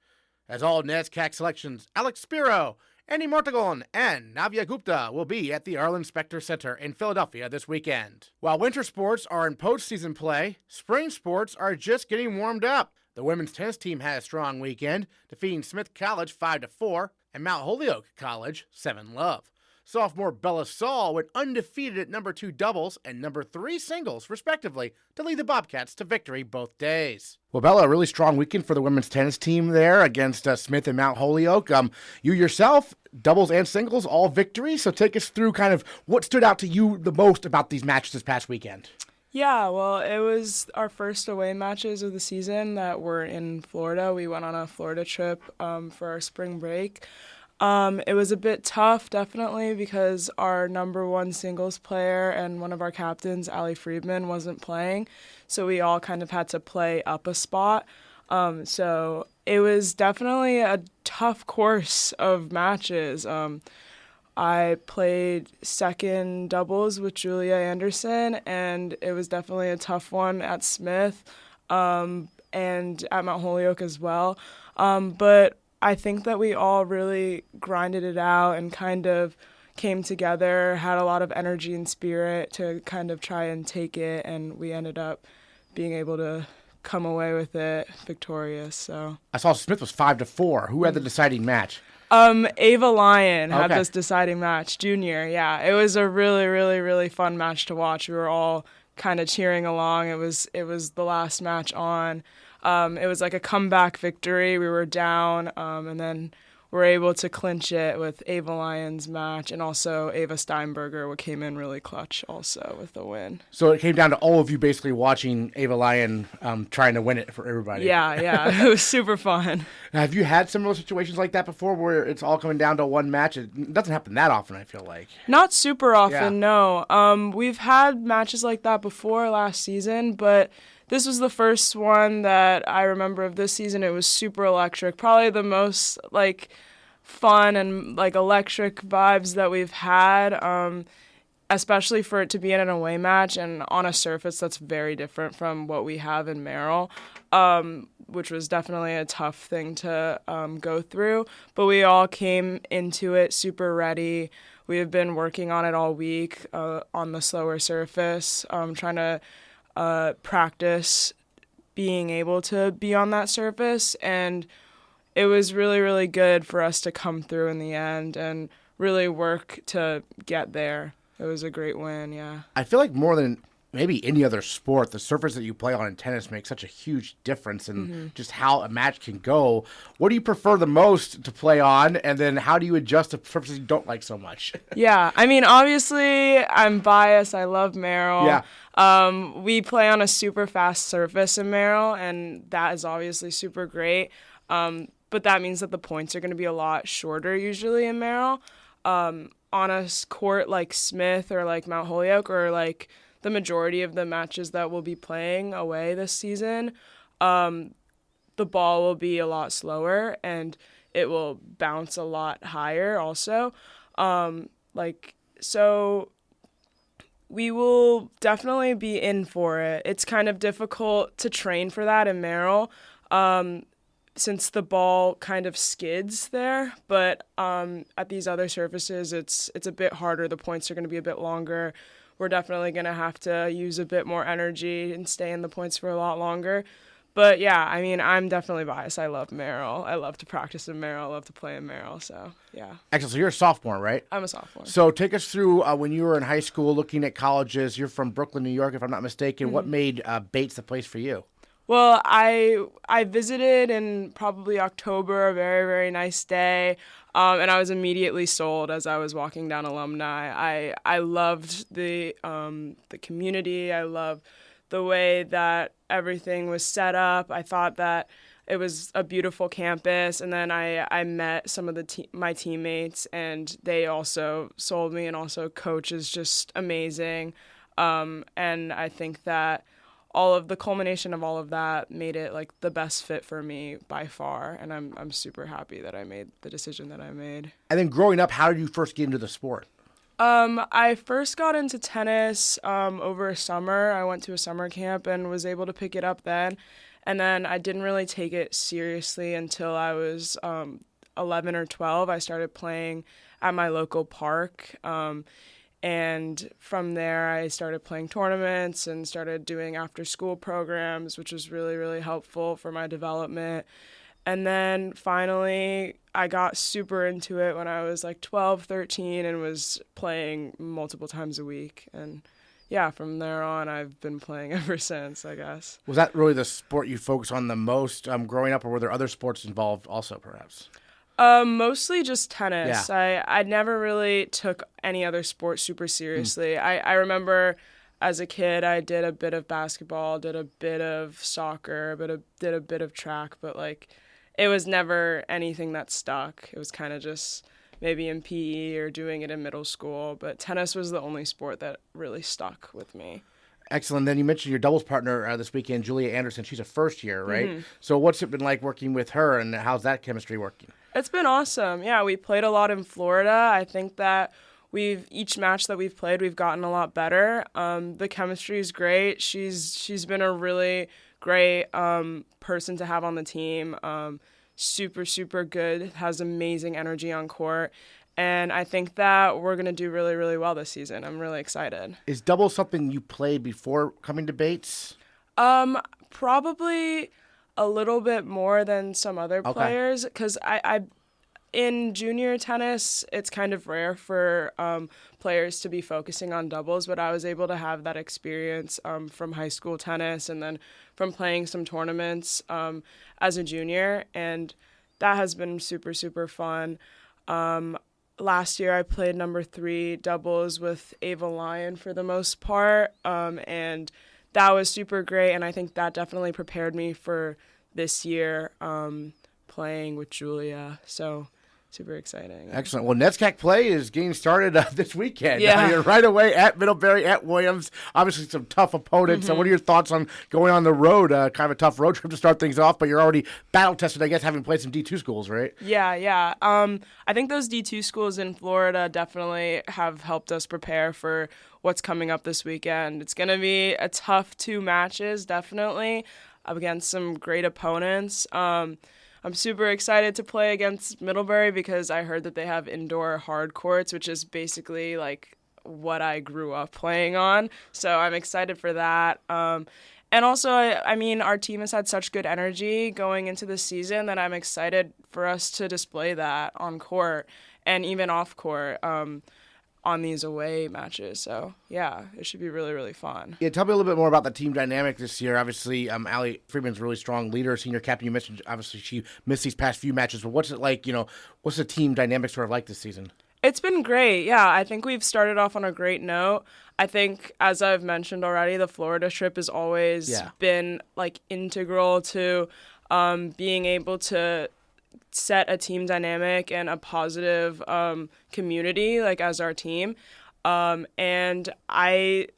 As all NESCAC selections, Alex Spiro, Annie Mortagon, and Navya Gupta will be at the Arlen Specter Center in Philadelphia this weekend. While winter sports are in postseason play, spring sports are just getting warmed up. The women's tennis team had a strong weekend, defeating Smith College 5-4 and Mount Holyoke College 7-love. Sophomore Bella Saul went undefeated at number 2 doubles and number 3 singles, respectively, to lead the Bobcats to victory both days. Well, Bella, a really strong weekend for the women's tennis team there against Smith and Mount Holyoke. You yourself, doubles and singles, all victories. So take us through kind of what stood out to you the most about these matches this past weekend. Yeah, well, it was our first away matches of the season that were in Florida. We went on a Florida trip for our spring break. It was a bit tough, definitely, because our number 1 singles player and one of our captains, Allie Friedman, wasn't playing. So we all kind of had to play up a spot. So it was definitely a tough course of matches. I played second doubles with Julia Anderson, and it was definitely a tough one at Smith and at Mount Holyoke as well. But I think that we all really grinded it out and kind of came together, had a lot of energy and spirit to kind of try and take it, and we ended up being able to come away with it victorious. So I saw Smith was 5-4. Who had the deciding match? Ava Lyon had Okay. this deciding match, junior. Yeah, it was a really, really, really fun match to watch. We were all kind of cheering along. It was the last match on. It was like a comeback victory. We were down, and then were able to clinch it with Ava Lyon's match, and also Ava Steinberger, what came in really clutch also with the win. So it came down to all of you basically watching Ava Lyon trying to win it for everybody. Yeah, it was super fun. Now, have you had similar situations like that before where it's all coming down to one match? It doesn't happen that often, I feel like. Not super often, Yeah. no. We've had matches like that before last season, but this was the first one that I remember of this season. It was super electric. Probably the most fun and electric vibes that we've had, especially for it to be in an away match and on a surface that's very different from what we have in Merrill, which was definitely a tough thing to go through. But we all came into it super ready. We have been working on it all week on the slower surface, trying to practice being able to be on that surface, and it was really, really good for us to come through in the end and really work to get there. It was a great win, yeah. I feel like more than maybe any other sport, the surface that you play on in tennis makes such a huge difference in just how a match can go. What do you prefer the most to play on, and then how do you adjust to surfaces you don't like so much? Yeah, I mean, obviously, I'm biased. I love Merrill. Yeah. We play on a super fast surface in Merrill, and that is obviously super great. But that means that the points are going to be a lot shorter usually in Merrill. On a court like Smith or like Mount Holyoke or like the majority of the matches that we'll be playing away this season, the ball will be a lot slower and it will bounce a lot higher also. So we will definitely be in for it. It's kind of difficult to train for that in Merrill, since the ball kind of skids there, but at these other surfaces, it's a bit harder. The points are going to be a bit longer. We're definitely going to have to use a bit more energy and stay in the points for a lot longer. But yeah, I mean, I'm definitely biased. I love Merrill. I love to practice in Merrill. I love to play in Merrill. So yeah. Excellent. So you're a sophomore, right? I'm a sophomore. So take us through when you were in high school looking at colleges. You're from Brooklyn, New York, if I'm not mistaken. What made Bates the place for you? Well, I visited in probably October, a very, very nice day, and I was immediately sold as I was walking down Alumni. I loved the community. I loved the way that everything was set up. I thought that it was a beautiful campus, and then I met some of my teammates, and they also sold me, and also coach is just amazing, and I think that all of the culmination of all of that made it like the best fit for me by far, and I'm super happy that I made the decision that I made. And then growing up, how did you first get into the sport? I first got into tennis over a summer. I went to a summer camp and was able to pick it up then, and then I didn't really take it seriously until I was 11 or 12. I started playing at my local park. And from there, I started playing tournaments and started doing after-school programs, which was really, really helpful for my development. And then finally, I got super into it when I was like 12, 13 and was playing multiple times a week. And yeah, from there on, I've been playing ever since, I guess. Was that really the sport you focused on the most growing up, or were there other sports involved also, perhaps? Mostly just tennis. Yeah. I never really took any other sport super seriously. I remember as a kid, I did a bit of basketball, did a bit of soccer, did a bit of track, but like it was never anything that stuck. It was kind of just maybe in PE or doing it in middle school, but tennis was the only sport that really stuck with me. Excellent. Then you mentioned your doubles partner this weekend, Julia Anderson. She's a first year, right? Mm-hmm. So what's it been like working with her, and how's that chemistry working? It's been awesome. Yeah, we played a lot in Florida. I think that each match that we've played, we've gotten a lot better. The chemistry is great. She's been a really great person to have on the team. Super, super good, has amazing energy on court. And I think that we're going to do really, really well this season. I'm really excited. Is doubles something you played before coming to Bates? Probably a little bit more than some other players, because I in junior tennis, it's kind of rare for players to be focusing on doubles, but I was able to have that experience from high school tennis and then from playing some tournaments as a junior, and that has been super, super fun. Last year, I played number 3 doubles with Ava Lyon for the most part, and that was super great, and I think that definitely prepared me for this year playing with Julia, so super exciting. Excellent. Well, NESCAC play is getting started this weekend. Yeah. You're right away at Middlebury, at Williams. Obviously, some tough opponents. So what are your thoughts on going on the road? Kind of a tough road trip to start things off, but you're already battle-tested, I guess, having played some D2 schools, right? Yeah. I think those D2 schools in Florida definitely have helped us prepare for what's coming up this weekend. It's going to be a tough 2 matches, definitely, against some great opponents. I'm super excited to play against Middlebury because I heard that they have indoor hard courts, which is basically like what I grew up playing on. So I'm excited for that. And also, I mean, our team has had such good energy going into the season that I'm excited for us to display that on court and even off court on these away matches. So, yeah, it should be really, really fun. Yeah, tell me a little bit more about the team dynamic this year. Obviously, Allie Freeman's a really strong leader, senior captain. You mentioned, obviously, she missed these past few matches, but what's it like, what's the team dynamic sort of like this season? It's been great. Yeah, I think we've started off on a great note. I think, as I've mentioned already, the Florida trip has always been, like, integral to being able to set a team dynamic and a positive community, like, as our team. And I,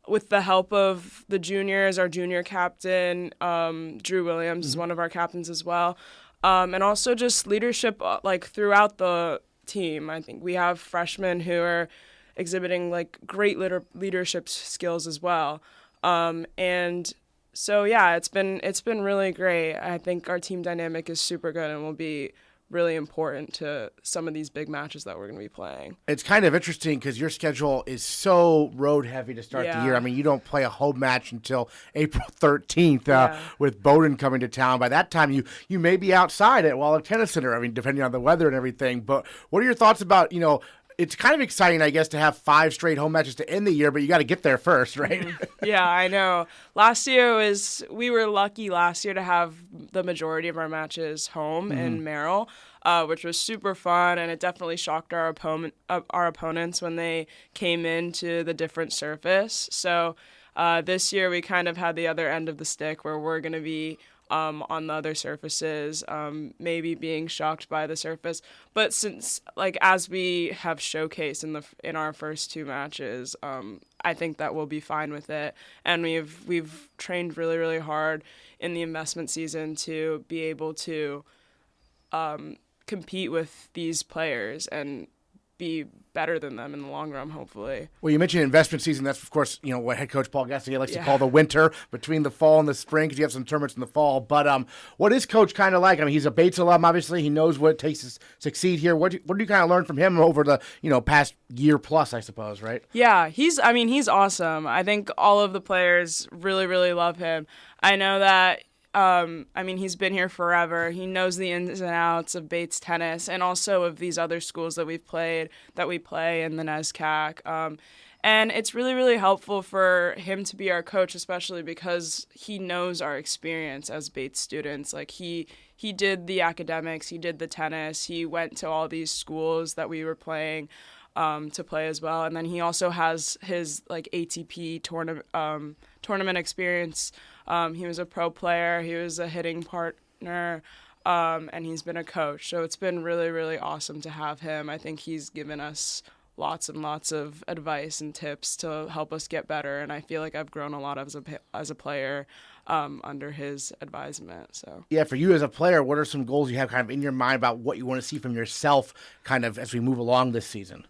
with the help of the juniors, our junior captain, Drew Williams is one of our captains as well, and also just leadership, like, throughout the team. I think we have freshmen who are exhibiting, like, great leadership skills as well. And so, yeah, it's been really great. I think our team dynamic is super good and will be really important to some of these big matches that we're going to be playing. It's kind of interesting because your schedule is so road heavy to start the year. I mean, you don't play a home match until April 13th with Bowdoin coming to town. By that time, you may be outside at Wallach Tennis Center, I mean, depending on the weather and everything. But what are your thoughts about, it's kind of exciting, I guess, to have 5 straight home matches to end the year, but you got to get there first, right? Yeah, I know. We were lucky last year to have the majority of our matches home in Merrill, which was super fun, and it definitely shocked our opponents when they came into the different surface. So this year we kind of had the other end of the stick where we're going to be on the other surfaces, maybe being shocked by the surface. But since, like, as we have showcased in our first 2 matches, I think that we'll be fine with it. And we've trained really, really hard in the investment season to be able to compete with these players and be better than them in the long run, hopefully. Well, you mentioned investment season. That's, of course, what head coach Paul Gastier likes to call the winter between the fall and the spring because you have some tournaments in the fall. But what is Coach kind of like? I mean, he's a Bates alum, obviously. He knows what it takes to succeed here. What do you kind of learn from him over the past year plus, I suppose, right? Yeah, he's awesome. I think all of the players really, really love him. I know that I mean, he's been here forever. He knows the ins and outs of Bates tennis and also of these other schools that we play in the NESCAC. And it's really, really helpful for him to be our coach, especially because he knows our experience as Bates students. Like he did the academics, he did the tennis, he went to all these schools that we were playing to play as well. And then he also has his like ATP tournament experience. He was a pro player, he was a hitting partner, and he's been a coach. So it's been really, really awesome to have him. I think he's given us lots and lots of advice and tips to help us get better, and I feel like I've grown a lot as a player under his advisement. So yeah, for you as a player, what are some goals you have kind of in your mind about what you want to see from yourself kind of as we move along this season?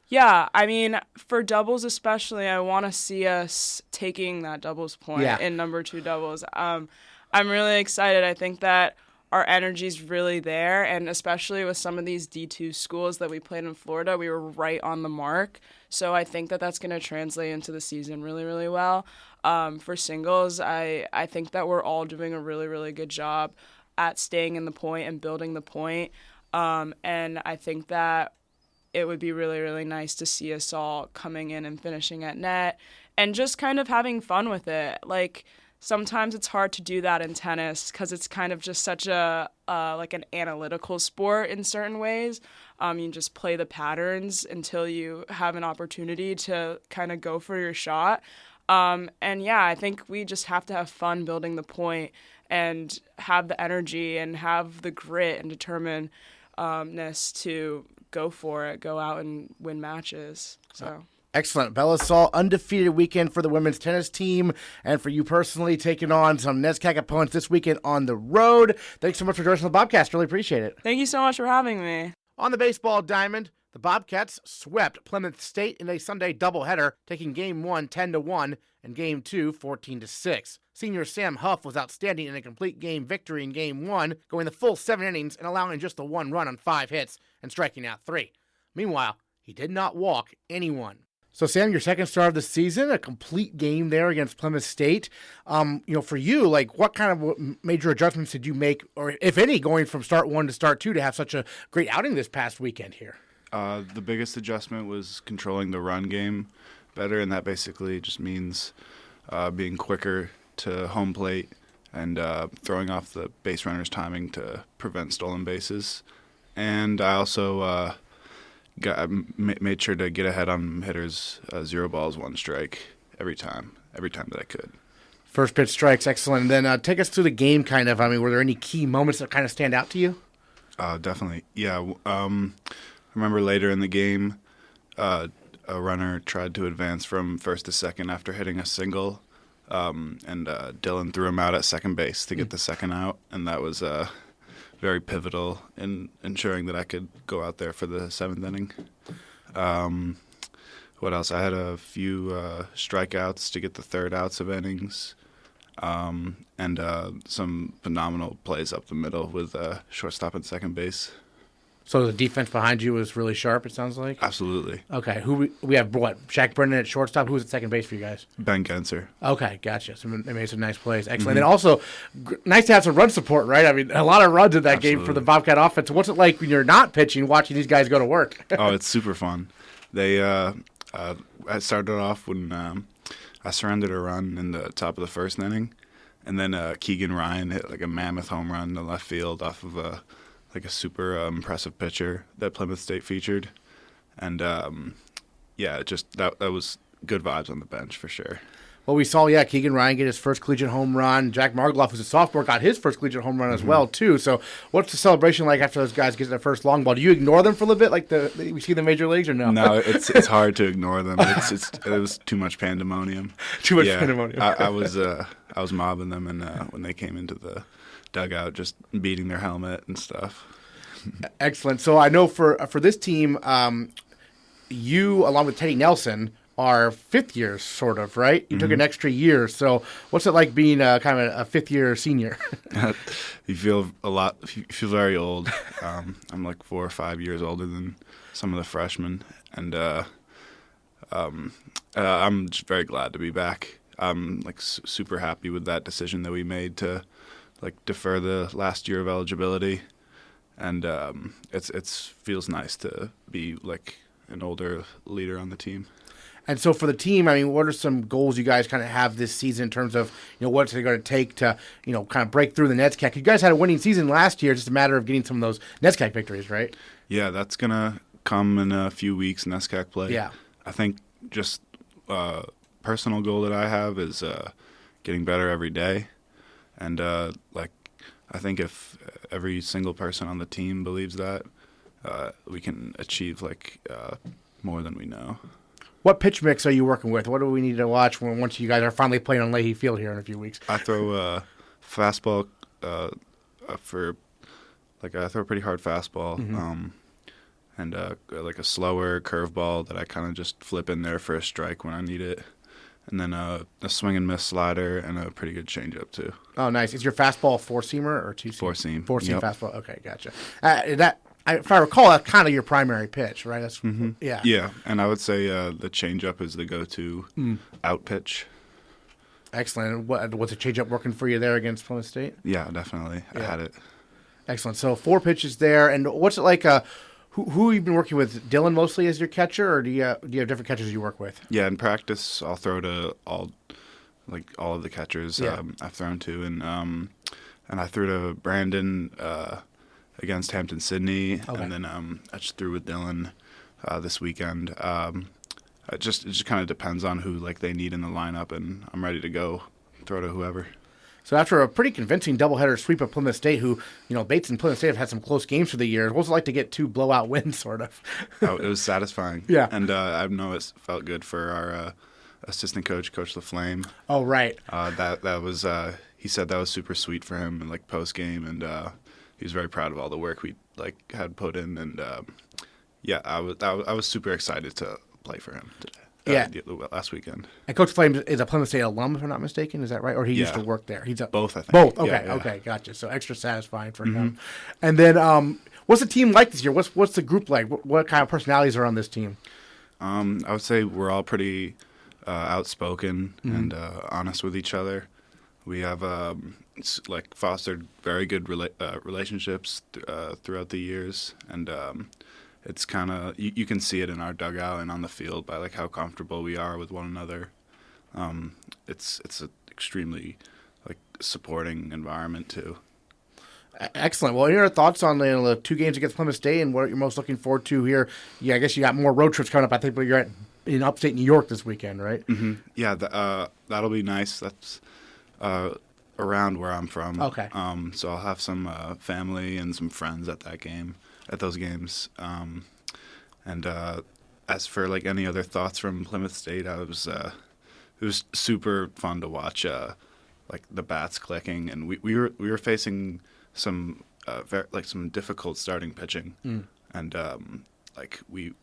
Yeah, I mean, for doubles especially, I want to see us taking that doubles point in number 2 doubles. I'm really excited. I think that our energy's really there, and especially with some of these D2 schools that we played in Florida, we were right on the mark. So I think that that's going to translate into the season really, really well. For singles, I think that we're all doing a really, really good job at staying in the point and building the point. And I think that it would be really, really nice to see us all coming in and finishing at net and just kind of having fun with it. Like, sometimes it's hard to do that in tennis because it's kind of just such a like an analytical sport in certain ways. You just play the patterns until you have an opportunity to kind of go for your shot. And yeah, I think we just have to have fun building the point and have the energy and have the grit and determinedness to go for it, go out and win matches. So. Excellent. Bella Saul, undefeated weekend for the women's tennis team, and for you personally, taking on some NESCAC opponents this weekend on the road. Thanks so much for joining us on the Bobcast. Really appreciate it. Thank you so much for having me. On the baseball diamond, the Bobcats swept Plymouth State in a Sunday doubleheader, taking Game 1 10-1 and Game 2 14-6. Senior Sam Hough was outstanding in a complete game victory in Game 1, going the full 7 innings and allowing just the 1 run on 5 hits and striking out 3. Meanwhile, he did not walk anyone. So, Sam, your second start of the season, a complete game there against Plymouth State. For you, like, what kind of major adjustments did you make, or if any, going from start 1 to start 2 to have such a great outing this past weekend here? The biggest adjustment was controlling the run game better, and that basically just means being quicker to home plate and throwing off the base runner's timing to prevent stolen bases. And I also made sure to get ahead on hitters 0 balls, 1 strike every time that I could. First pitch strikes, excellent. And then take us through the game, kind of. I mean, were there any key moments that kind of stand out to you? Definitely, yeah. I remember later in the game, a runner tried to advance from first to second after hitting a single, and Dylan threw him out at second base to get the second out, and that was very pivotal in ensuring that I could go out there for the 7th inning. What else? I had a few strikeouts to get the 3rd outs of innings, and some phenomenal plays up the middle with shortstop and second base. So the defense behind you was really sharp, it sounds like? Absolutely. Okay. Who we have, what, Shaq Brennan at shortstop? Who was at second base for you guys? Ben Genser. Okay, gotcha. So they made some nice plays. Excellent. And also, nice to have some run support, right? I mean, a lot of runs in that game for the Bobcat offense. What's it like when you're not pitching, watching these guys go to work? Oh, it's super fun. I started off when I surrendered a run in the top of the 1st inning, and then Keegan Ryan hit like a mammoth home run in the left field off of a super impressive pitcher that Plymouth State featured. And, just that was good vibes on the bench for sure. Well, we saw, Keegan Ryan get his first collegiate home run. Jack Margoloff, who's a sophomore, got his first collegiate home run as well, too. So what's the celebration like after those guys get their first long ball? Do you ignore them for a little bit like we see the major leagues, or no? No, it's hard to ignore them. It was too much pandemonium. Too much pandemonium. I was mobbing them, and when they came into the dugout, just beating their helmet and stuff. Excellent. So I know for this team, you, along with Teddy Nelson, are 5th years, sort of, right? You took an extra year. So what's it like being kind of a 5th-year senior? You feel very old. I'm like 4 or 5 years older than some of the freshmen, and I'm just very glad to be back. I'm like super happy with that decision that we made to like defer the last year of eligibility, and it's feels nice to be like an older leader on the team. And so for the team, I mean, what are some goals you guys kind of have this season in terms of, what's it going to take to, kind of break through the NESCAC? You guys had a winning season last year. It's just a matter of getting some of those NESCAC victories, right? Yeah, that's going to come in a few weeks, NESCAC play. Yeah. I think just personal goal that I have is getting better every day. And, I think if every single person on the team believes that, we can achieve, more than we know. What pitch mix are you working with? What do we need to watch once you guys are finally playing on Leahy Field here in a few weeks? I throw fastball I throw a pretty hard fastball, and like a slower curveball that I kind of just flip in there for a strike when I need it, and then a swing and miss slider and a pretty good changeup too. Oh, nice. Is your fastball a four-seamer or two-seam? Four-seam. Four-seam fastball. Okay, gotcha. If I recall, that's kind of your primary pitch, right? That's yeah. Yeah, and I would say the changeup is the go-to out pitch. Excellent. Was the changeup working for you there against Plymouth State? Yeah, definitely. I had it. Excellent. So 4 pitches there, and what's it like? Who you've been working with? Dylan mostly as your catcher, or do you have different catchers you work with? Yeah, in practice, I'll throw to all of the catchers I've thrown to, and I threw to Brandon against Hampton Sydney, and then I just threw with Dylan this weekend. It just kind of depends on who they need in the lineup, and I'm ready to go throw to whoever. So after a pretty convincing doubleheader sweep of Plymouth State, who, Bates and Plymouth State have had some close games for the year, what was it like to get 2 blowout wins, sort of? It was satisfying. Yeah. And I know it felt good for our assistant coach, Coach LaFlame. Oh, right. That was he said that was super sweet for him in post game, and he was very proud of all the work we had put in, and I was super excited to play for him today. Last weekend. And Coach Flame is a Plymouth State alum, if I'm not mistaken. Is that right? Or he used to work there? He's both, I think. Both. Okay. Okay. Gotcha. So extra satisfying for him. And then, what's the team like this year? What's the group like? What kind of personalities are on this team? I would say we're all pretty outspoken and honest with each other. We have fostered very good relationships throughout the years, and it's kind of you can see it in our dugout and on the field by how comfortable we are with one another. It's an extremely supporting environment too. Excellent. Well, any other thoughts on the 2 games against Plymouth State and what you're most looking forward to here? Yeah, I guess you got more road trips coming up. I think you're in upstate New York this weekend, right? Mm-hmm. Yeah, that'll be nice. That's around where I'm from. Okay. So I'll have some family and some friends at those games. And as for any other thoughts from Plymouth State, it was super fun to watch the bats clicking, and we were facing some some difficult starting pitching, and we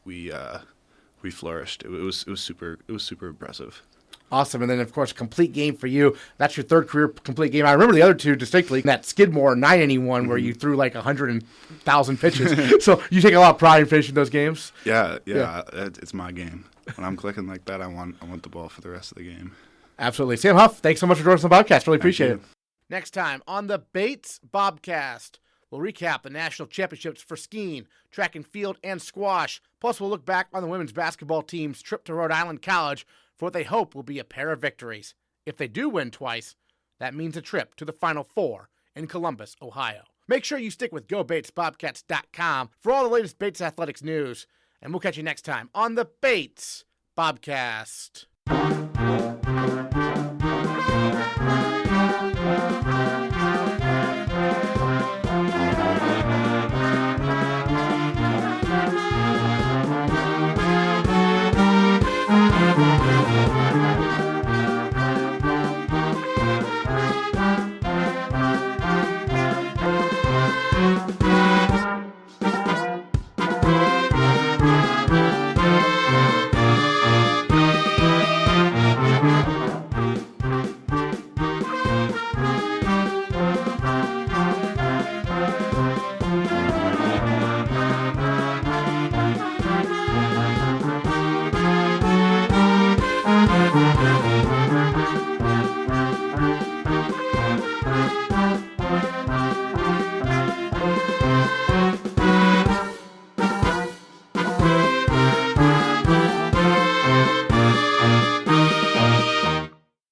flourished. It was super impressive. Awesome. And then, of course, complete game for you. That's your 3rd career complete game. I remember the other 2 distinctly. That Skidmore 9-inning one where you threw 100,000 pitches. So you take a lot of pride in finishing those games? Yeah. It's my game. When I'm clicking like that, I want the ball for the rest of the game. Absolutely. Sam Hough, thanks so much for joining us on the Bobcast. Really appreciate it. Next time on the Bates Bobcast, we'll recap the national championships for skiing, track and field, and squash. Plus, we'll look back on the women's basketball team's trip to Rhode Island College for what they hope will be a pair of victories. If they do win twice, that means a trip to the Final Four in Columbus, Ohio. Make sure you stick with GoBatesBobcats.com for all the latest Bates athletics news, and we'll catch you next time on the Bates Bobcast.